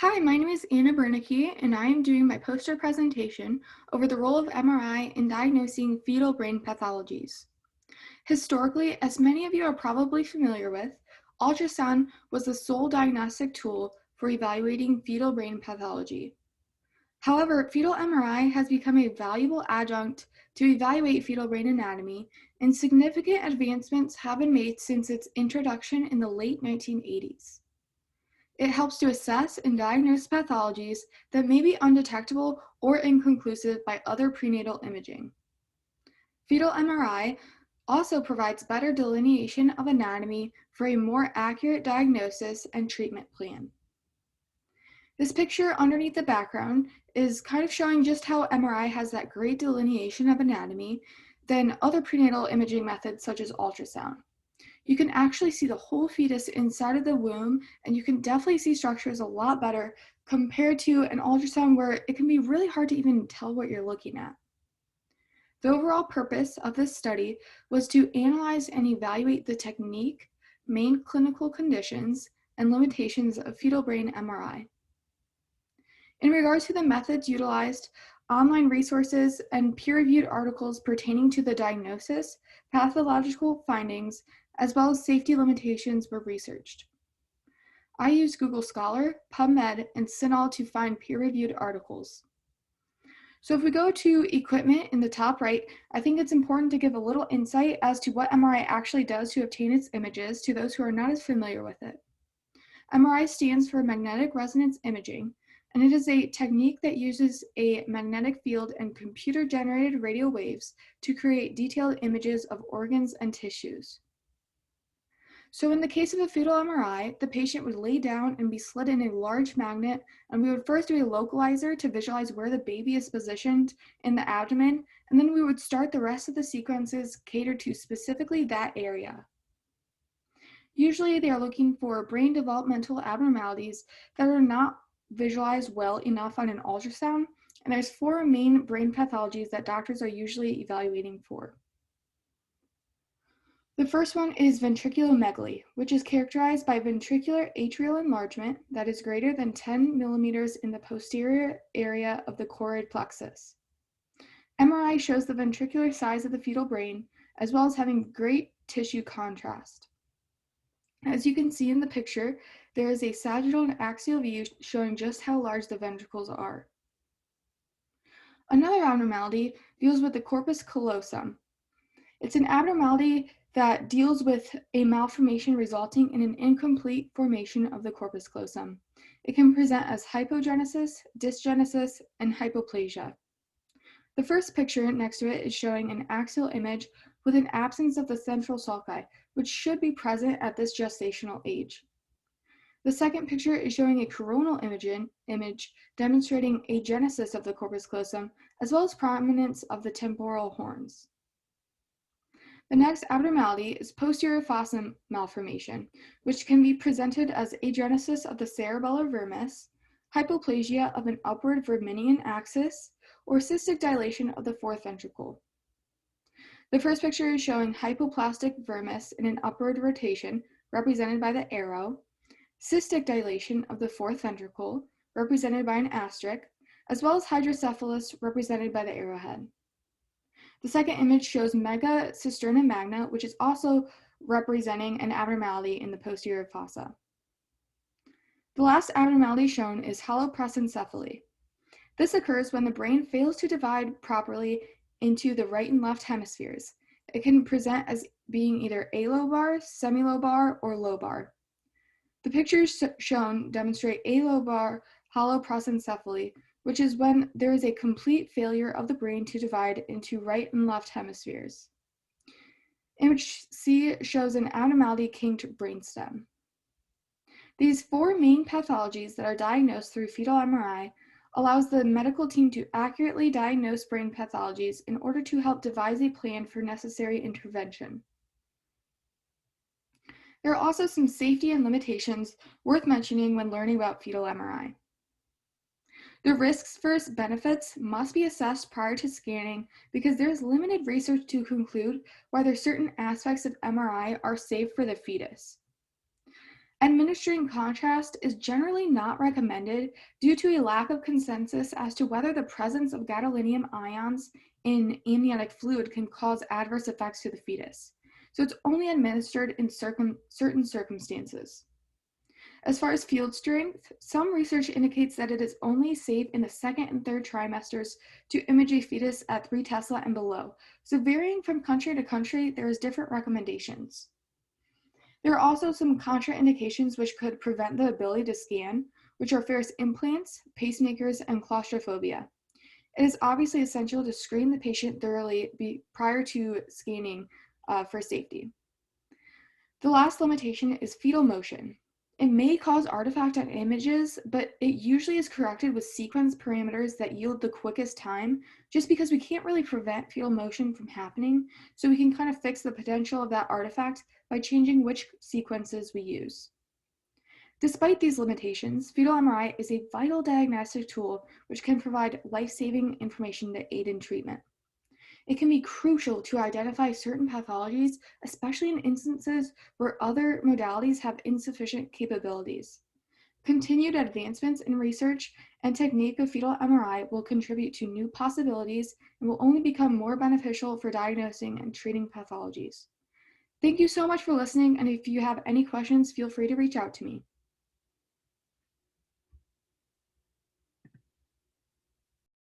Hi, my name is Anna Bernicke, and I am doing my poster presentation over the role of MRI in diagnosing fetal brain pathologies. Historically, as many of you are probably familiar with, ultrasound was the sole diagnostic tool for evaluating fetal brain pathology. However, fetal MRI has become a valuable adjunct to evaluate fetal brain anatomy, and significant advancements have been made since its introduction in the late 1980s. It helps to assess and diagnose pathologies that may be undetectable or inconclusive by other prenatal imaging. Fetal MRI also provides better delineation of anatomy for a more accurate diagnosis and treatment plan. This picture underneath the background is kind of showing just how MRI has that great delineation of anatomy than other prenatal imaging methods such as ultrasound. You can actually see the whole fetus inside of the womb, and you can definitely see structures a lot better compared to an ultrasound where it can be really hard to even tell what you're looking at. The overall purpose of this study was to analyze and evaluate the technique, main clinical conditions, and limitations of fetal brain MRI. In regards to the methods utilized, online resources and peer-reviewed articles pertaining to the diagnosis, pathological findings, as well as safety limitations were researched. I used Google Scholar, PubMed, and CINAHL to find peer-reviewed articles. So if we go to equipment in the top right, I think it's important to give a little insight as to what MRI actually does to obtain its images to those who are not as familiar with it. MRI stands for magnetic resonance imaging, and it is a technique that uses a magnetic field and computer-generated radio waves to create detailed images of organs and tissues. So in the case of a fetal MRI, the patient would lay down and be slid in a large magnet, and we would first do a localizer to visualize where the baby is positioned in the abdomen, and then we would start the rest of the sequences catered to specifically that area. Usually they are looking for brain developmental abnormalities that are not visualized well enough on an ultrasound, and there's 4 main brain pathologies that doctors are usually evaluating for. The first one is ventriculomegaly, which is characterized by ventricular atrial enlargement that is greater than 10 millimeters in the posterior area of the choroid plexus. MRI shows the ventricular size of the fetal brain, as well as having great tissue contrast. As you can see in the picture, there is a sagittal and axial view showing just how large the ventricles are. Another abnormality deals with the corpus callosum. It's an abnormality that deals with a malformation resulting in an incomplete formation of the corpus callosum. It can present as hypogenesis, dysgenesis, and hypoplasia. The first picture next to it is showing an axial image with an absence of the central sulci, which should be present at this gestational age. The second picture is showing a coronal image demonstrating agenesis of the corpus callosum, as well as prominence of the temporal horns. The next abnormality is posterior fossa malformation, which can be presented as agenesis of the cerebellar vermis, hypoplasia of an upward verminian axis, or cystic dilation of the fourth ventricle. The first picture is showing hypoplastic vermis in an upward rotation, represented by the arrow, cystic dilation of the fourth ventricle, represented by an asterisk, as well as hydrocephalus, represented by the arrowhead. The second image shows megacisterna magna, which is also representing an abnormality in the posterior fossa. The last abnormality shown is holoprosencephaly. This occurs when the brain fails to divide properly into the right and left hemispheres. It can present as being either alobar, semilobar, or lobar. The pictures shown demonstrate alobar holoprosencephaly, which is when there is a complete failure of the brain to divide into right and left hemispheres. Image C shows an abnormality kinked brainstem. These 4 main pathologies that are diagnosed through fetal MRI allows the medical team to accurately diagnose brain pathologies in order to help devise a plan for necessary intervention. There are also some safety and limitations worth mentioning when learning about fetal MRI. The risks versus benefits must be assessed prior to scanning because there is limited research to conclude whether certain aspects of MRI are safe for the fetus. Administering contrast is generally not recommended due to a lack of consensus as to whether the presence of gadolinium ions in amniotic fluid can cause adverse effects to the fetus. So it's only administered in certain circumstances. As far as field strength, some research indicates that it is only safe in the second and third trimesters to image a fetus at 3 Tesla and below. So varying from country to country, there is different recommendations. There are also some contraindications which could prevent the ability to scan, which are ferrous implants, pacemakers, and claustrophobia. It is obviously essential to screen the patient thoroughly prior to scanning for safety. The last limitation is fetal motion. It may cause artifact on images, but it usually is corrected with sequence parameters that yield the quickest time, just because we can't really prevent fetal motion from happening, so we can kind of fix the potential of that artifact by changing which sequences we use. Despite these limitations, fetal MRI is a vital diagnostic tool which can provide life-saving information to aid in treatment. It can be crucial to identify certain pathologies, especially in instances where other modalities have insufficient capabilities. Continued advancements in research and technique of fetal MRI will contribute to new possibilities and will only become more beneficial for diagnosing and treating pathologies. Thank you so much for listening, and if you have any questions, feel free to reach out to me.